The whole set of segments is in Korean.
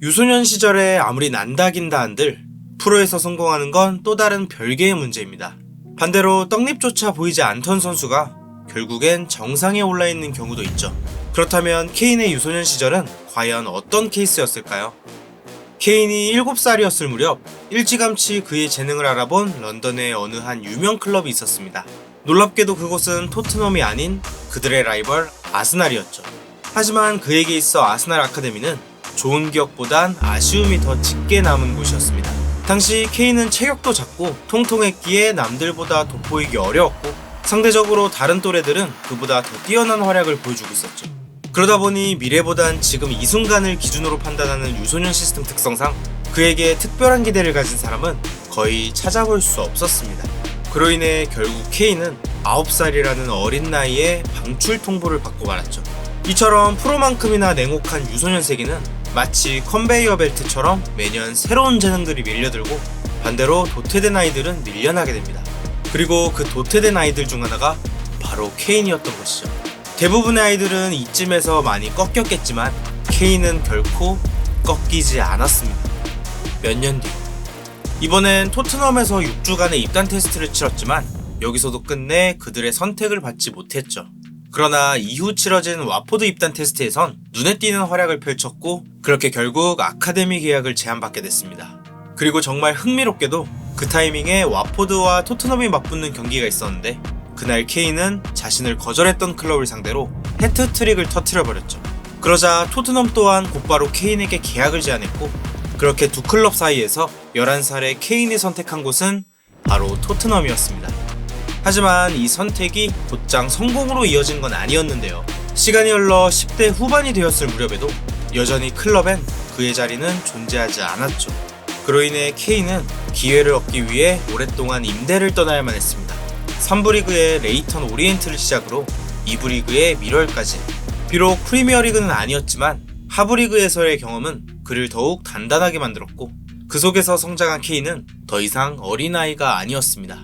유소년 시절에 아무리 난다긴다 한들 프로에서 성공하는 건 또 다른 별개의 문제입니다. 반대로 떡잎조차 보이지 않던 선수가 결국엔 정상에 올라있는 경우도 있죠. 그렇다면 케인의 유소년 시절은 과연 어떤 케이스였을까요? 케인이 7살이었을 무렵 일찌감치 그의 재능을 알아본 런던의 어느 한 유명 클럽이 있었습니다. 놀랍게도 그곳은 토트넘이 아닌 그들의 라이벌 아스날이었죠. 하지만 그에게 있어 아스날 아카데미는 좋은 기억보단 아쉬움이 더 짙게 남은 곳이었습니다. 당시 케인은 체격도 작고 통통했기에 남들보다 돋보이기 어려웠고 상대적으로 다른 또래들은 그보다 더 뛰어난 활약을 보여주고 있었죠. 그러다 보니 미래보단 지금 이 순간을 기준으로 판단하는 유소년 시스템 특성상 그에게 특별한 기대를 가진 사람은 거의 찾아볼 수 없었습니다. 그로 인해 결국 케인은 9살이라는 어린 나이에 방출 통보를 받고 말았죠. 이처럼 프로만큼이나 냉혹한 유소년 세계는 마치 컨베이어 벨트처럼 매년 새로운 재능들이 밀려들고 반대로 도태된 아이들은 밀려나게 됩니다. 그리고 그 도태된 아이들 중 하나가 바로 케인이었던 것이죠. 대부분의 아이들은 이쯤에서 많이 꺾였겠지만 케인은 결코 꺾이지 않았습니다. 몇 년 뒤 이번엔 토트넘에서 6주간의 입단 테스트를 치렀지만 여기서도 끝내 그들의 선택을 받지 못했죠. 그러나 이후 치러진 와포드 입단 테스트에선 눈에 띄는 활약을 펼쳤고 그렇게 결국 아카데미 계약을 제안받게 됐습니다. 그리고 정말 흥미롭게도 그 타이밍에 와포드와 토트넘이 맞붙는 경기가 있었는데 그날 케인은 자신을 거절했던 클럽을 상대로 해트트릭을 터뜨려버렸죠. 그러자 토트넘 또한 곧바로 케인에게 계약을 제안했고 그렇게 두 클럽 사이에서 11살의 케인이 선택한 곳은 바로 토트넘이었습니다. 하지만 이 선택이 곧장 성공으로 이어진 건 아니었는데요. 시간이 흘러 10대 후반이 되었을 무렵에도 여전히 클럽엔 그의 자리는 존재하지 않았죠. 그로 인해 케인은 기회를 얻기 위해 오랫동안 임대를 떠나야만 했습니다. 3부 리그의 레이턴 오리엔트를 시작으로 2부 리그의 미럴까지. 비록 프리미어리그는 아니었지만 하부 리그에서의 경험은 그를 더욱 단단하게 만들었고 그 속에서 성장한 케인은 더 이상 어린아이가 아니었습니다.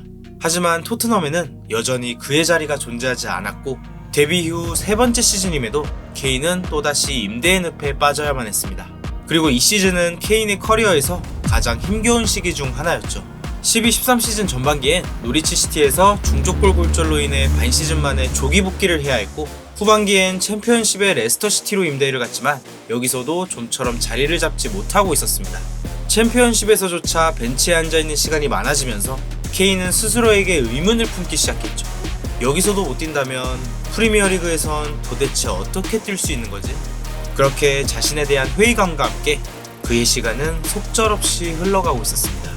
하지만 토트넘에는 여전히 그의 자리가 존재하지 않았고 데뷔 후 세 번째 시즌임에도 케인은 또다시 임대의 늪에 빠져야만 했습니다. 그리고 이 시즌은 케인의 커리어에서 가장 힘겨운 시기 중 하나였죠. 12-13 시즌 전반기엔 노리치 시티에서 중족골 골절로 인해 반 시즌 만에 조기 복귀를 해야 했고 후반기엔 챔피언십의 레스터 시티로 임대를 갔지만 여기서도 좀처럼 자리를 잡지 못하고 있었습니다. 챔피언십에서조차 벤치에 앉아있는 시간이 많아지면서 케인은 스스로에게 의문을 품기 시작했죠. 여기서도 못 뛴다면 프리미어리그에선 도대체 어떻게 뛸 수 있는 거지? 그렇게 자신에 대한 회의감과 함께 그의 시간은 속절없이 흘러가고 있었습니다.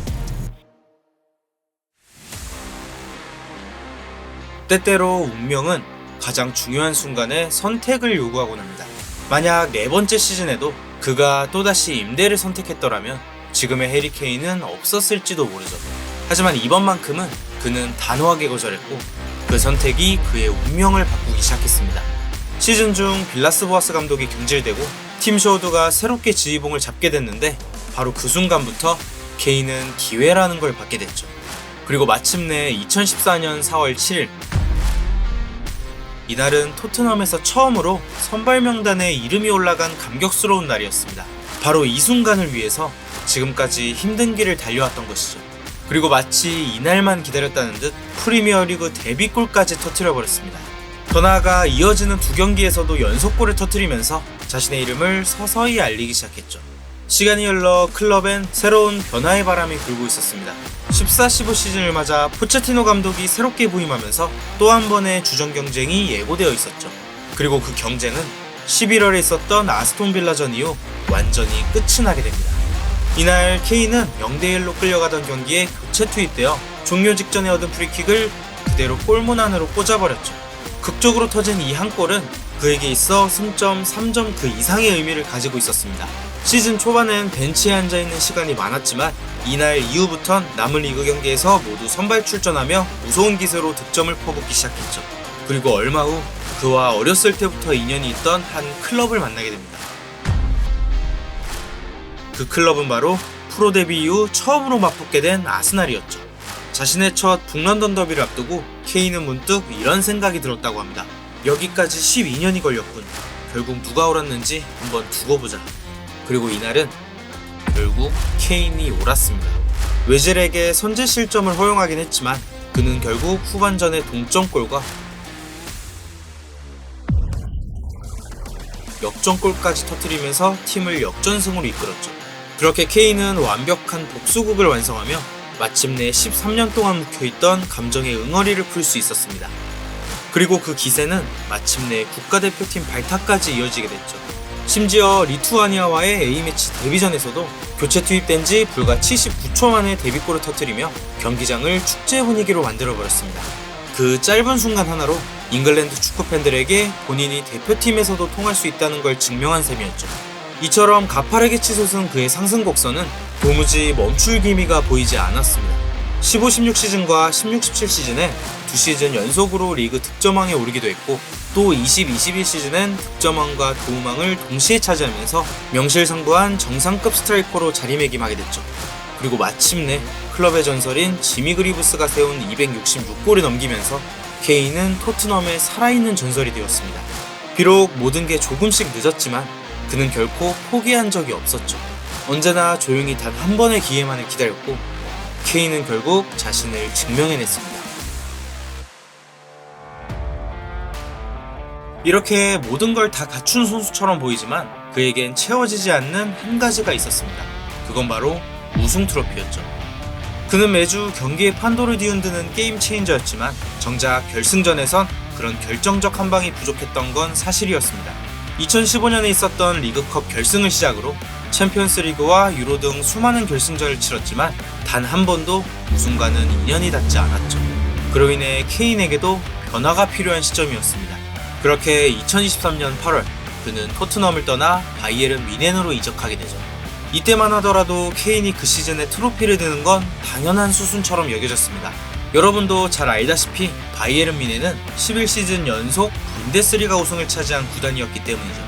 때때로 운명은 가장 중요한 순간에 선택을 요구하곤 합니다. 만약 네 번째 시즌에도 그가 또다시 임대를 선택했더라면 지금의 해리 케인은 없었을지도 모르죠. 하지만 이번만큼은 그는 단호하게 거절했고 그 선택이 그의 운명을 바꾸기 시작했습니다. 시즌 중 빌라스 보아스 감독이 경질되고 팀 셔우드가 새롭게 지휘봉을 잡게 됐는데 바로 그 순간부터 케인은 기회라는 걸 받게 됐죠. 그리고 마침내 2014년 4월 7일 이날은 토트넘에서 처음으로 선발 명단에 이름이 올라간 감격스러운 날이었습니다. 바로 이 순간을 위해서 지금까지 힘든 길을 달려왔던 것이죠. 그리고 마치 이날만 기다렸다는 듯 프리미어리그 데뷔골까지 터뜨려버렸습니다. 더 나아가 이어지는 두 경기에서도 연속골을 터뜨리면서 자신의 이름을 서서히 알리기 시작했죠. 시간이 흘러 클럽엔 새로운 변화의 바람이 불고 있었습니다. 14-15 시즌을 맞아 포체티노 감독이 새롭게 부임하면서 또 한 번의 주전 경쟁이 예고되어 있었죠. 그리고 그 경쟁은 11월에 있었던 아스톤 빌라전 이후 완전히 끝이 나게 됩니다. 이날 케인은 0대1로 끌려가던 경기에 교체 투입되어 종료 직전에 얻은 프리킥을 그대로 골문 안으로 꽂아버렸죠. 극적으로 터진 이 한 골은 그에게 있어 승점 3점 그 이상의 의미를 가지고 있었습니다. 시즌 초반엔 벤치에 앉아있는 시간이 많았지만 이날 이후부턴 남은 리그 경기에서 모두 선발 출전하며 무서운 기세로 득점을 퍼붓기 시작했죠. 그리고 얼마 후 그와 어렸을 때부터 인연이 있던 한 클럽을 만나게 됩니다. 그 클럽은 바로 프로 데뷔 이후 처음으로 맞붙게 된 아스날이었죠. 자신의 첫 북런던 더비를 앞두고 케인은 문득 이런 생각이 들었다고 합니다. 여기까지 12년이 걸렸군. 결국 누가 옳았는지 한번 두고 보자. 그리고 이날은 결국 케인이 옳았습니다. 외질에게 선제 실점을 허용하긴 했지만 그는 결국 후반전에 동점골과 역전골까지 터뜨리면서 팀을 역전승으로 이끌었죠. 그렇게 케인은 완벽한 복수극을 완성하며 마침내 13년 동안 묵혀있던 감정의 응어리를 풀 수 있었습니다. 그리고 그 기세는 마침내 국가대표팀 발탁까지 이어지게 됐죠. 심지어 리투아니아와의 A매치 데뷔전에서도 교체 투입된 지 불과 79초 만에 데뷔골을 터뜨리며 경기장을 축제 분위기로 만들어버렸습니다. 그 짧은 순간 하나로 잉글랜드 축구팬들에게 본인이 대표팀에서도 통할 수 있다는 걸 증명한 셈이었죠. 이처럼 가파르게 치솟은 그의 상승 곡선은 도무지 멈출 기미가 보이지 않았습니다. 15-16 시즌과 16-17 시즌에 2시즌 연속으로 리그 득점왕에 오르기도 했고 또 20-21 시즌엔 득점왕과 도움왕을 동시에 차지하면서 명실상부한 정상급 스트라이커로 자리매김하게 됐죠. 그리고 마침내 클럽의 전설인 지미 그리브스가 세운 266골을 넘기면서 케인은 토트넘의 살아있는 전설이 되었습니다. 비록 모든 게 조금씩 늦었지만 그는 결코 포기한 적이 없었죠. 언제나 조용히 단 한 번의 기회만을 기다렸고 케인은 결국 자신을 증명해냈습니다. 이렇게 모든 걸 다 갖춘 선수처럼 보이지만 그에겐 채워지지 않는 한 가지가 있었습니다. 그건 바로 우승 트로피였죠. 그는 매주 경기에 판도를 뒤흔드는 게임 체인저였지만 정작 결승전에선 그런 결정적 한 방이 부족했던 건 사실이었습니다. 2015년에 있었던 리그컵 결승을 시작으로 챔피언스 리그와 유로 등 수많은 결승전을 치렀지만 단 한 번도 우승과는 인연이 닿지 않았죠. 그로 인해 케인에게도 변화가 필요한 시점이었습니다. 그렇게 2023년 8월 그는 토트넘을 떠나 바이에른 뮌헨으로 이적하게 되죠. 이때만 하더라도 케인이 그 시즌에 트로피를 드는 건 당연한 수순처럼 여겨졌습니다. 여러분도 잘 알다시피 바이에른 뮌헨은 11시즌 연속 분데스리가 우승을 차지한 구단이었기 때문이죠.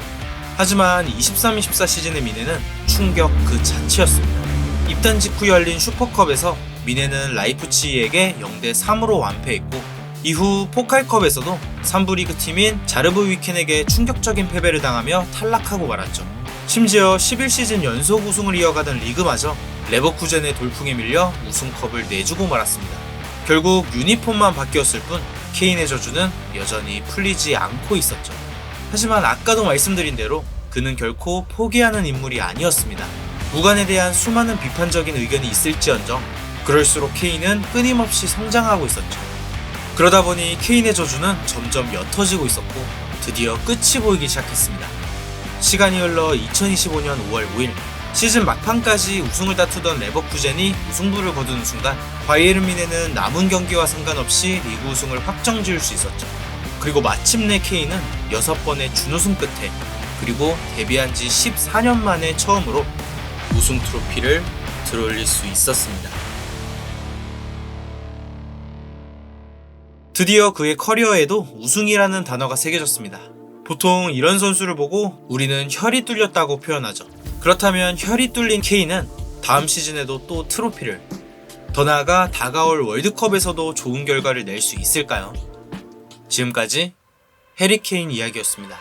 하지만 23-24 시즌의 뮌헨은 충격 그 자체였습니다. 입단 직후 열린 슈퍼컵에서 뮌헨은 라이프치히에게 0-3으로 완패했고 이후 포칼컵에서도 3부 리그 팀인 자르브 위켄에게 충격적인 패배를 당하며 탈락하고 말았죠. 심지어 11시즌 연속 우승을 이어가던 리그마저 레버쿠젠의 돌풍에 밀려 우승컵을 내주고 말았습니다. 결국 유니폼만 바뀌었을 뿐 케인의 저주는 여전히 풀리지 않고 있었죠. 하지만 아까도 말씀드린 대로 그는 결코 포기하는 인물이 아니었습니다. 무관에 대한 수많은 비판적인 의견이 있을지언정 그럴수록 케인은 끊임없이 성장하고 있었죠. 그러다 보니 케인의 저주는 점점 옅어지고 있었고 드디어 끝이 보이기 시작했습니다. 시간이 흘러 2025년 5월 5일 시즌 막판까지 우승을 다투던 레버쿠젠이 우승부를 거두는 순간 바이에른 뮌헨은 남은 경기와 상관없이 리그 우승을 확정 지을 수 있었죠. 그리고 마침내 케인은 6번의 준우승 끝에 그리고 데뷔한 지 14년 만에 처음으로 우승 트로피를 들어올릴 수 있었습니다. 드디어 그의 커리어에도 우승이라는 단어가 새겨졌습니다. 보통 이런 선수를 보고 우리는 혈이 뚫렸다고 표현하죠. 그렇다면 혈이 뚫린 케인은 다음 시즌에도 또 트로피를, 더 나아가 다가올 월드컵에서도 좋은 결과를 낼 수 있을까요? 지금까지 해리 케인 이야기였습니다.